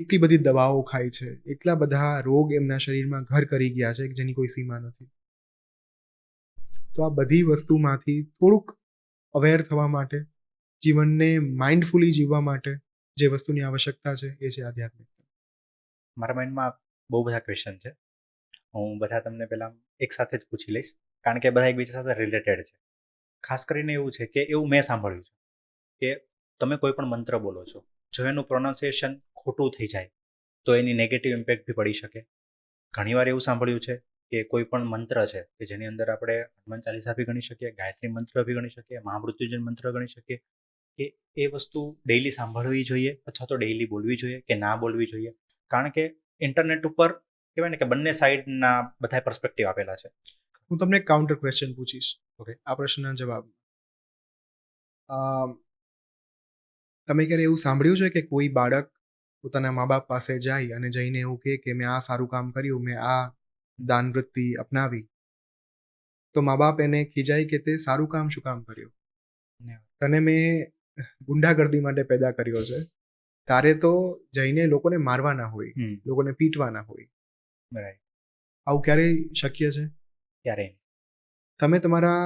એટલી બધી દવાઓ ખાય છે, એટલા બધા રોગ એમના શરીરમાં ઘર કરી ગયા છે જેની કોઈ સીમા નથી. તો આ બધી વસ્તુમાંથી થોડુંક અવેર થવા માટે, જીવનને માઇન્ડફુલી જીવવા માટે જે વસ્તુની આવશ્યકતા છે એ છે આધ્યાત્મિકતા. મારા માઇન્ડમાં બહુ બધા ક્વેશ્ચન છે. હું બધા તમને પહેલા એક સાથે જ પૂછી લઈશ, કારણ કે બધા એકબીજા સાથે રિલેટેડ છે. ખાસ કરીને એવું છે કે એવું મેં સાંભળ્યું છે કે તમે કોઈ પણ મંત્ર બોલો છો, જો એનું પ્રોનાઉન્સિએશન ખોટું થઈ જાય તો એની નેગેટિવ ઇમ્પેક્ટ બી પડી શકે. ઘણીવાર એવું સાંભળ્યું છે કે કોઈ પણ મંત્ર છે કે જેની અંદર આપણે હનુમાન ચાલીસા બી ગણી શકીએ, ગાયત્રી મંત્ર બી ગણી શકીએ, મહામૃત્યુંજય મંત્ર ગણી શકીએ, કે એ વસ્તુ ડેઈલી સાંભળવી જોઈએ અથવા તો ડેઈલી બોલવી જોઈએ કે ના બોલવી જોઈએ. કારણ કે ઇન્ટરનેટ ઉપર કહેવાય ને કે બંને સાઈડના બધા પર્સપેક્ટિવ આપેલા છે. હું તમને કાઉન્ટર ક્વેશ્ચન પૂછીશ. ઓકે. આ પ્રશ્નના જવાબ, તમે ક્યારે એવું સાંભળ્યું છે કે કોઈ બાળક પોતાના મા બાપ પાસે જાય અને જઈને એવું કહે કે મેં આ સારું કામ કર્યું, મેં આ દાન વૃત્તિ અપનાવી, તો મા બાપ એને ખીજાય કે તે સારું કામ શું કામ કર્યું, તને મેં ગુંડાગર્દી માટે પેદા કર્યો છે, તારે તો જઈને લોકોને મારવાના હોય, લોકોને પીટવાના હોય. રાઈટ. આવું ક્યારેય શક્ય છે? ક્યારેય. તમે તમારા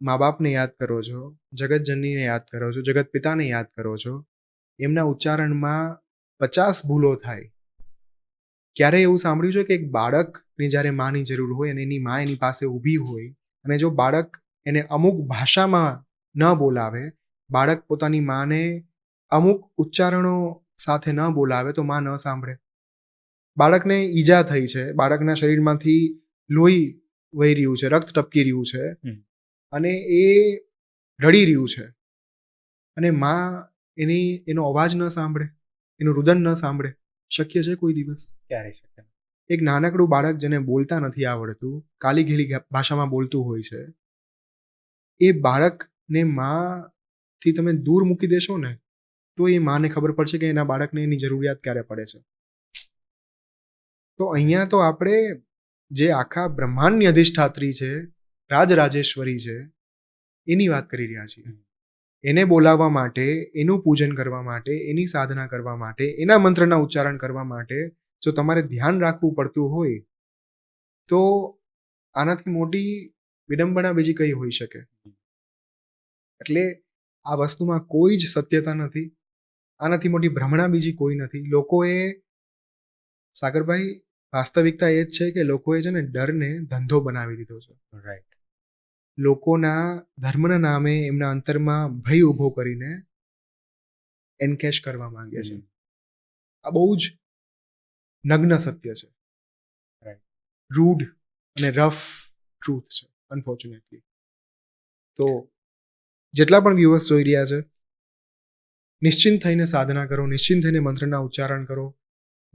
મા બાપને યાદ કરો છો, જગતજનનીને યાદ કરો છો, જગત પિતાને યાદ કરો છો, એમના ઉચ્ચારણમાં 50 ભૂલો થાય. ક્યારેય એવું સાંભળ્યું છે કે એક બાળકને જ્યારે માની જરૂર હોય અને એની માં એની પાસે ઊભી હોય અને જો બાળક એને અમુક ભાષામાં ન બોલાવે, બાળક પોતાની માને અમુક ઉચ્ચારણો સાથે ન બોલાવે તો માં ન સાંભળે? બાળકને ઈજા થઈ છે, બાળકના શરીરમાંથી લોહી વહી રહ્યું છે, રક્ત ટપકી રહ્યું છે અને એ રડી રહ્યું છે અને માં એનો અવાજ ન સાંભળે, એનું રુદન ન સાંભળે? શક્ય છે કોઈ દિવસ? ક્યારેય શક્ય નથી. એક નાનકડું બાળક જેને બોલતા નથી આવડતું, કાલી ઘેલી ભાષામાં બોલતું હોય છે, એ બાળકને માંથી તમે દૂર મૂકી દેશો ને તો એ માને ખબર પડશે કે એના બાળકને એની જરૂરિયાત ક્યારે પડે છે. તો અહીંયા તો આપણે જે આખા બ્રહ્માંડની અધિષ્ઠાત્રી છે, રાજરાજેશ્વરી છે, એની વાત કરી રહ્યા છીએ. એને બોલાવવા માટે, એનું પૂજન કરવા માટે, એની સાધના કરવા માટે, એના મંત્રના ઉચ્ચારણ કરવા માટે જો તમારે ધ્યાન રાખવું પડતું હોય તો આનાથી મોટી વિડંબના બીજી કઈ હોઈ શકે? એટલે આ વસ્તુમાં કોઈ જ સત્યતા નથી, આનાથી મોટી ભ્રમણા બીજી કોઈ નથી. લોકોએ, સાગરભાઈ, વાસ્તવિકતા એ જ છે કે લોકોએ છે ને ડરને ધંધો બનાવી દીધો છે. રાઈટ. લોકોના ધર્મના નામે એમના અંતરમાં ભય ઉભો કરીને એનકેશ કરવા માંગે છે. આ બહુ જ નગ્ન સત્ય છે, રૂડ અને રફ ટ્રુથ છે, અનફોર્ચ્યુનેટલી. તો જેટલા પણ વ્યુઅર્સ જોઈ રહ્યા છે, નિશ્ચિંત થઈને સાધના કરો, નિશ્ચિંત થઈને મંત્રના ઉચ્ચારણ કરો.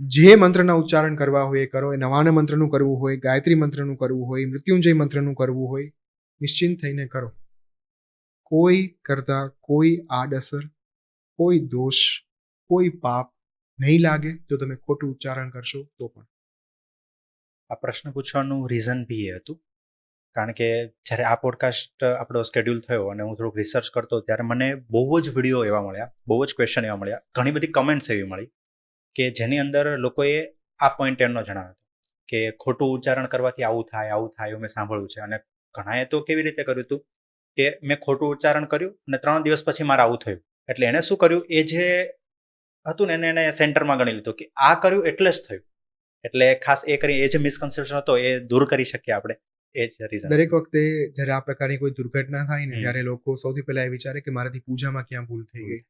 જે મંત્રના ઉચ્ચારણ કરવા હોય એ કરો. એ 99 મંત્રનું કરવું હોય, ગાયત્રી મંત્રનું કરવું હોય, મૃત્યુંજય મંત્રનું કરવું હોય, નિશ્ચિંત થઈને કરો. કોઈ કરતા કોઈ આડઅસર, કોઈ દોષ, કોઈ પાપ નહીં લાગે જો તમે ખોટું ઉચ્ચારણ કરશો તો પણ. આ પ્રશ્ન પૂછવાનું રીઝન બી એ હતું કારણ કે જ્યારે આ પોડકાસ્ટ આપણો સ્કેડ્યુલ થયો અને હું થોડુંક રિસર્ચ કરતો ત્યારે મને બહુ જ વિડીયો એવા મળ્યા, બહુ જ ક્વેશ્ચન એવા મળ્યા, ઘણી બધી કમેન્ટ્સ એવી મળી કે જેની અંદર લોકોએ આ પોઈન્ટ એમનો જણાવ્યો કે ખોટું ઉચ્ચારણ કરવાથી આવું થાય એવું મેં સાંભળ્યું છે. અને ઘણાએ તો કેવી રીતે કર્યું હતું કે મેં ખોટું ઉચ્ચારણ કર્યું અને 3 દિવસ પછી મારે આવું થયું. એટલે એને શું કર્યું, એ જે હતું ને એને સેન્ટરમાં ગણી લીધું કે આ કર્યું એટલે જ થયું. એટલે ખાસ એ કરી એ જે મિસકન્સેપ્શન હતો એ દૂર કરી શકીએ આપણે. એ જ રીઝન. દરેક વખતે જ્યારે આ પ્રકારની કોઈ દુર્ઘટના થાય ને ત્યારે લોકો સૌથી પહેલા એ વિચારે કે મારાથી પૂજામાં ક્યાં ભૂલ થઈ ગઈ,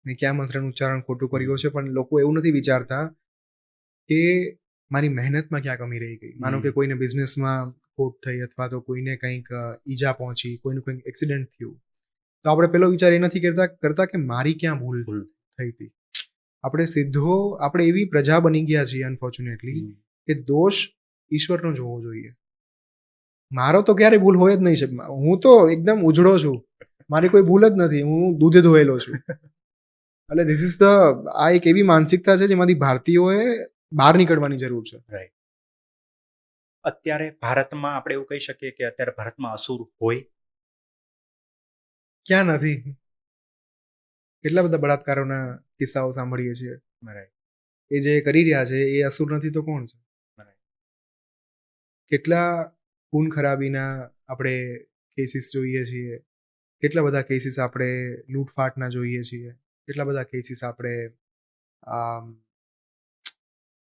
મેં ક્યાં મંત્રનું ઉચ્ચારણ ખોટું કર્યું છે. પણ લોકો એવું નથી વિચારતા કે મારી મહેનતમાં ક્યાં કમી રહી ગઈ. માનો કે કોઈને બિઝનેસમાં ખોટ થઈ અથવા તો કોઈને કંઈક ઈજા પહોંચી, કોઈનું કંઈક એક્સિડન્ટ થયું, તો આપણે પેલો વિચાર એ નથી કરતા કે મારી ક્યાં ભૂલ થઈ હતી. આપણે એવી પ્રજા બની ગયા છીએ અનફોર્ચ્યુનેટલી કે દોષ ઈશ્વરનો જોવો જોઈએ. મારો તો ક્યારે ભૂલ હોય જ નહીં છે. હું તો એકદમ ઉજળો છું, મારી કોઈ ભૂલ જ નથી, હું દૂધે ધોયેલો છું. એટલે ધીસ ઇઝ આ એક એવી માનસિકતા છે જેમાંથી ભારતીયોએ બહાર નીકળવાની જરૂર છે. રાઈટ. અત્યારે ભારતમાં આપણે એવું કહી શકીએ કે અત્યારે ભારતમાં અસુર હોય? ક્યાં નથી? કેટલા બધા બળાત્કારોના કિસ્સાઓ સાંભળીએ છીએ. એ જે કરી રહ્યા છે એ અસુર નથી તો કોણ છે? કેટલા ખૂન ખરાબીના આપણે કેસીસ જોઈએ છીએ, કેટલા બધા કેસીસ આપણે લૂંટફાટના જોઈએ છીએ, કેટલા બધા કેસીસ આપણે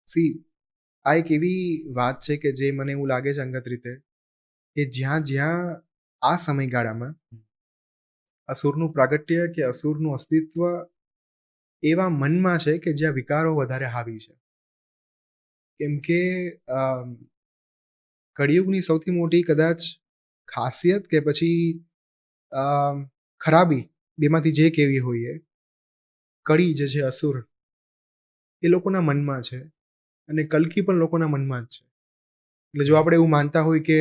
સી આ એક એવી વાત છે કે જે મને એવું લાગે છે અંગત રીતે કે જ્યાં જ્યાં આ સમયગાળામાં અસુરનું પ્રાગટ્ય કે અસુરનું અસ્તિત્વ એવા મનમાં છે કે જ્યાં વિકારો વધારે હાવી છે. કેમ કે કળિયુગની સૌથી મોટી કદાચ ખાસિયત કે પછી ખરાબી બેમાંથી જે કેવી હોઈએ, કળી જે છે અસુર એ લોકોના મનમાં છે અને કલ્કી પણ લોકોના મનમાં જ છે. એટલે જો આપણે એવું માનતા હોય કે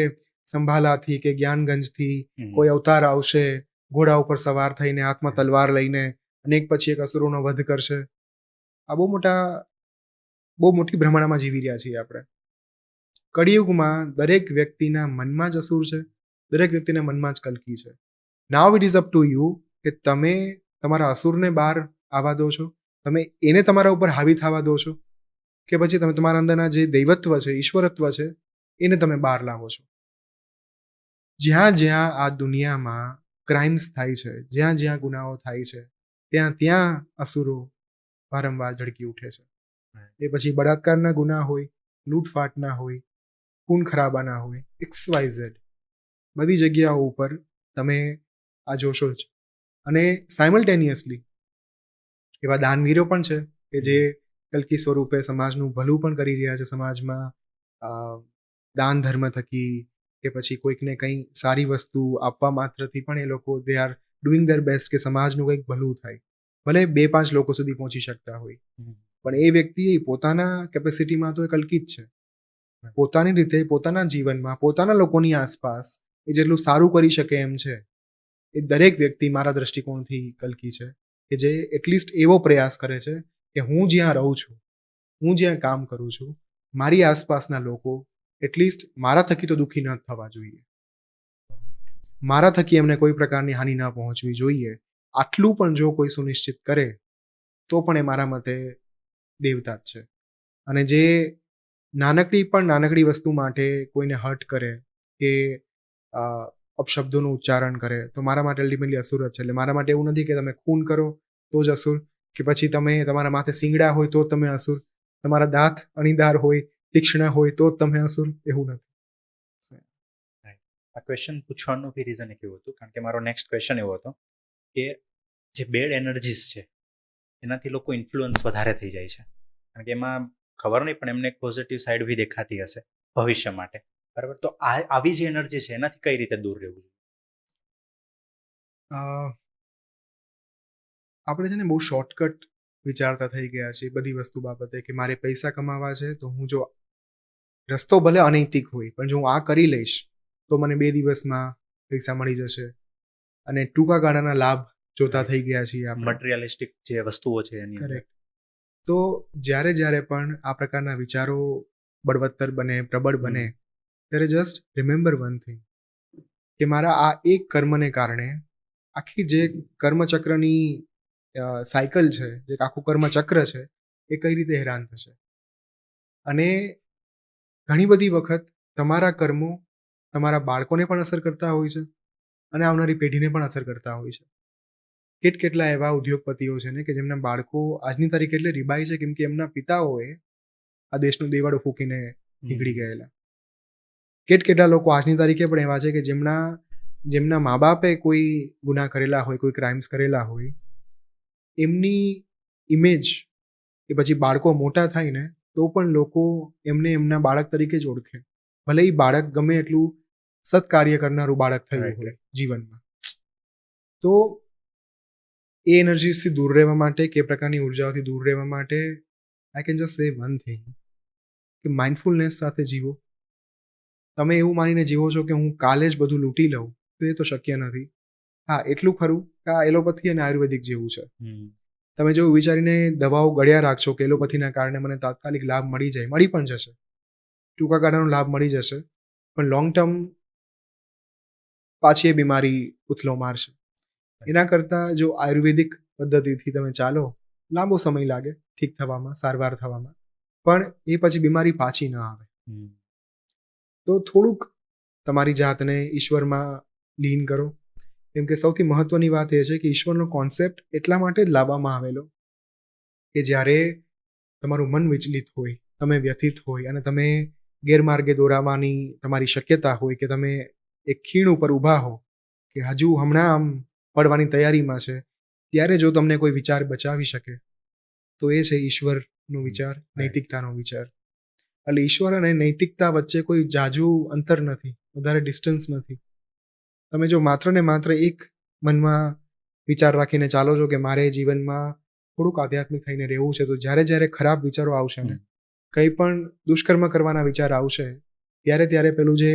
સંભાલાથી કે જ્ઞાનગંજથી કોઈ અવતાર આવશે ઘોડા ઉપર સવાર થઈને હાથમાં તલવાર લઈને અને એક પછી એક અસુરોનો વધ કરશે, આ બહુ મોટી ભ્રમણામાં જીવી રહ્યા છીએ આપણે. કળિયુગમાં દરેક વ્યક્તિના મનમાં જ અસુર છે, દરેક વ્યક્તિના મનમાં જ કલ્કી છે. Now it is up to you કે તમે તમારા અસુરને બહાર આવવા દો છો, તમે એને તમારા ઉપર હાવી થવા દો છો, કે પછી તમે તમારા અંદરના જે દૈવત્વ છે, ઈશ્વરત્વ છે એને તમે બહાર લાવો છો. જ્યાં જ્યાં આ દુનિયામાં ક્રાઇમ્સ થાય છે, જ્યાં જ્યાં ગુનાઓ થાય છે, ત્યાં ત્યાં અસુરો વારંવાર ઝળકી ઉઠે છે. એ પછી બળાત્કારના ગુના હોય, લૂંટફાટના હોય, ખૂન ખરાબાના હોય, XYZ બધી જગ્યાઓ ઉપર તમે આ જોશો જ. અને સાયમલ્ટેનિયસલી એવા દાનવીરો પણ છે કે જે કલ્કી સ્વરૂપે સમાજનું ભલું પણ કરી રહ્યા છે, સમાજમાં દાન ધર્મ થકી કે પછી કોઈકને કંઈ સારી વસ્તુ આપવા માત્રથી પણ એ લોકો they are doing there best કે સમાજનું કંઈક ભલું થાય. ભલે 2-5 લોકો સુધી પહોંચી શકતા હોય, પણ એ વ્યક્તિ પોતાના કેપેસિટીમાં તો એ કલ્કી જ છે. પોતાની રીતે પોતાના જીવનમાં પોતાના લોકોની આસપાસ એ જેટલું સારું કરી શકે એમ છે, એ દરેક વ્યક્તિ મારા દ્રષ્ટિકોણથી કલ્કી છે કે જે એટલીસ્ટ એવો પ્રયાસ કરે છે કે હું જ્યાં રહું છું, હું જ્યાં કામ કરું છું, મારી આસપાસના લોકો એટલીસ્ટ મારા થકી તો દુઃખી ન થવા જોઈએ, મારા થકી એમને કોઈ પ્રકારની હાનિ ન પહોંચવી જોઈએ. આટલું પણ જો કોઈ સુનિશ્ચિત કરે તો પણ એ મારા મતે દેવતા જ છે. અને જે નાનકડી વસ્તુ માટે કોઈને હર્ટ કરે કે અપશબ્દોનું ઉચ્ચારણ કરે તો મારા માટે અલ્ટિમેટલી અસુર જ છે. એટલે મારા માટે એવું નથી કે તમે ખૂન કરો તો જ અસુર, કે પછી તમે તમારા માથે શિંગડા હોય તો જ તમે અસુર, તમારા દાંત અણીદાર હોય, તીક્ષ્ણ હોય તો જ તમે અસુર, એવું નથી. આ ક્વેશ્ચન પૂછવાનું બી રીઝન એક એવું હતું કારણ કે મારો નેક્સ્ટ ક્વેશ્ચન એવો હતો કે જે બેડ એનર્જીસ છે એનાથી લોકો ઇન્ફ્લુઅન્સ વધારે થઈ જાય છે, કારણ કે એમાં ખબર નહીં પણ એમને એક પોઝિટિવ સાઈડ બી દેખાતી હશે ભવિષ્ય માટે, બરાબર? તો આવી જે એનર્જી છે એનાથી કઈ રીતે દૂર રહેવું? આપણે છે ને બહુ શોર્ટકટ વિચારતા થઈ ગયા છે બધી વસ્તુ બાબતે કે મારે પૈસા કમાવા છે તો હું જો રસ્તો ભલે અનૈતિક હોય પણ જો હું આ કરી લઈશ તો મને 2 દિવસમાં પૈસા મળી જશે, અને ટૂંકા ગાળાના લાભ જોતા થઈ ગયા છીએ આપણે. મટીરિયલિસ્ટિક જે વસ્તુઓ છે એની અંદર. કરેક્ટ. તો જ્યારે પણ આ પ્રકારના વિચારો બળવત્તર બને, પ્રબળ બને, ત્યારે જસ્ટ રિમેમ્બર વન થિંગ કે મારા આ એક કર્મને કારણે આખી જે કર્મચક્રની સાયકલ છે, જે આખું કર્મચક્ર છે એ કઈ રીતે હેરાન થશે. અને ઘણી બધી વખત તમારા કર્મો તમારા બાળકોને પણ અસર કરતા હોય છે અને આવનારી પેઢીને પણ અસર કરતા હોય છે. કેટલા એવા ઉદ્યોગપતિઓ છે ને કે જેમના બાળકો આજની તારીખે એટલે રીબાય છે કેમ કે એમના પિતાઓએ આ દેશનું દેવાળો ફૂંકીને નીકળી ગયેલા. કેટલા લોકો આજની તારીખે પણ એવા છે કે જેમના મા બાપે કોઈ ગુના કરેલા હોય, કોઈ ક્રાઇમ્સ કરેલા હોય, એમની ઇમેજ એ પછી બાળકો મોટા થાય ને તો પણ લોકો એમને એમના બાળક તરીકે જ ઓળખે, ભલે એ બાળક ગમે એટલું સત્કાર્ય કરનારું બાળક થયું હોય જીવનમાં. તો એ એનર્જીસથી દૂર રહેવા માટે, કે પ્રકારની ઉર્જાઓથી દૂર રહેવા માટે આઈ કેન જસ્ટ સે વન થિંગ કે માઇન્ડફુલનેસ સાથે જીવો. તમે એવું માનીને જીવો છો કે હું કાલે જ બધું લૂંટી લઉં તો એ તો શક્ય નથી. હા, એટલું ખરું કે આ એલોપેથી અને આયુર્વેદિક જેવું છે. તમે જો વિચારીને દવાઓ ગળ્યા રાખશો કે એલોપેથીના કારણે મને તાત્કાલિક લાભ મળી જાય, મળી પણ જશે, ટૂંકા ગાળાનો લાભ મળી જશે, પણ લોંગ ટર્મ પાછી એ બીમારી ઉથલો મારશે. એના કરતાં જો આયુર્વેદિક પદ્ધતિથી તમે ચાલો, લાંબો સમય લાગે ઠીક થવામાં, સારવાર થવામાં, પણ એ પછી બીમારી પાછી ન આવે. હમ. તો થોડુંક તમારી જાતને ઈશ્વરમાં લીન કરો. કેમ કે સૌથી મહત્વની વાત એ છે કે ઈશ્વરનો કોન્સેપ્ટ એટલા માટે જ લાવવામાં આવેલો કે જ્યારે તમારું મન વિચલિત હોય, તમે વ્યથિત હોય અને તમે ગેરમાર્ગે દોરાવાની તમારી શક્યતા હોય કે તમે એક ખીણ ઉપર ઊભા હો કે હજુ હમણાં આમ પડવાની તૈયારીમાં છે, ત્યારે જો તમને કોઈ વિચાર બચાવી શકે તો એ છે ઈશ્વરનો વિચાર, નૈતિકતાનો વિચાર. એટલે ઈશ્વર અને નૈતિકતા વચ્ચે કોઈ જાજુ અંતર નથી, વધારે ડિસ્ટન્સ નથી. તમે જો માત્ર ને માત્ર એક મનમાં વિચાર રાખીને ચાલો છો કે મારે જીવનમાં થોડુંક આધ્યાત્મિક થઈને રહેવું છે, તો જ્યારે જ્યારે ખરાબ વિચારો આવશે ને, કંઈ પણ દુષ્કર્મ કરવાના વિચાર આવશે, ત્યારે ત્યારે પેલું જે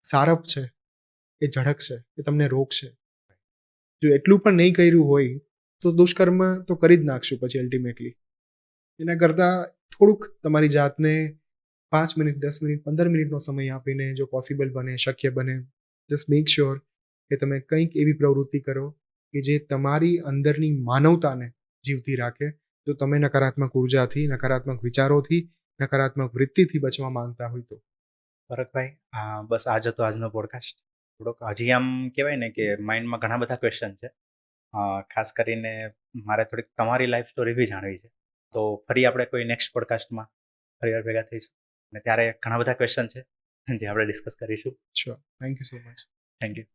સારપ છે એ ઝળકશે, એ તમને રોકશે. જો એટલું પણ નહીં કર્યું હોય તો દુષ્કર્મ તો કરી જ નાખશું પછી અલ્ટિમેટલી. એના કરતાં થોડુંક તમારી જાતને 5 મિનિટ, 10 મિનિટ, 15 મિનિટનો સમય આપીને જો પોસિબલ બને, શક્ય બને, જસ્ટ મેક શ્યોર કે તમે કંઈક એવી પ્રવૃત્તિ કરો કે જે તમારી અંદરની માનવતાને જીવતી રાખે. જો તમે નકારાત્મક ઉર્જાથી, નકારાત્મક વિચારોથી, નકારાત્મક વૃત્તિથી બચવા માંગતા હોય તો. ભરતભાઈ, બસ આજ હતો આજનો પોડકાસ્ટ. થોડોક હજી આમ કહેવાય ને કે માઇન્ડમાં ઘણા બધા ક્વેશ્ચન છે. ખાસ કરીને મારે થોડીક તમારી લાઈફ સ્ટોરી બી જાણવી છે. તો ફરી આપણે કોઈ નેક્સ્ટ પોડકાસ્ટમાં ફરી વાર ભેગા થઈશું અને ત્યારે ઘણા બધા ક્વેશ્ચન છે જે આપણે ડિસ્કસ કરીશું. Sure. Thank you so much. Thank you.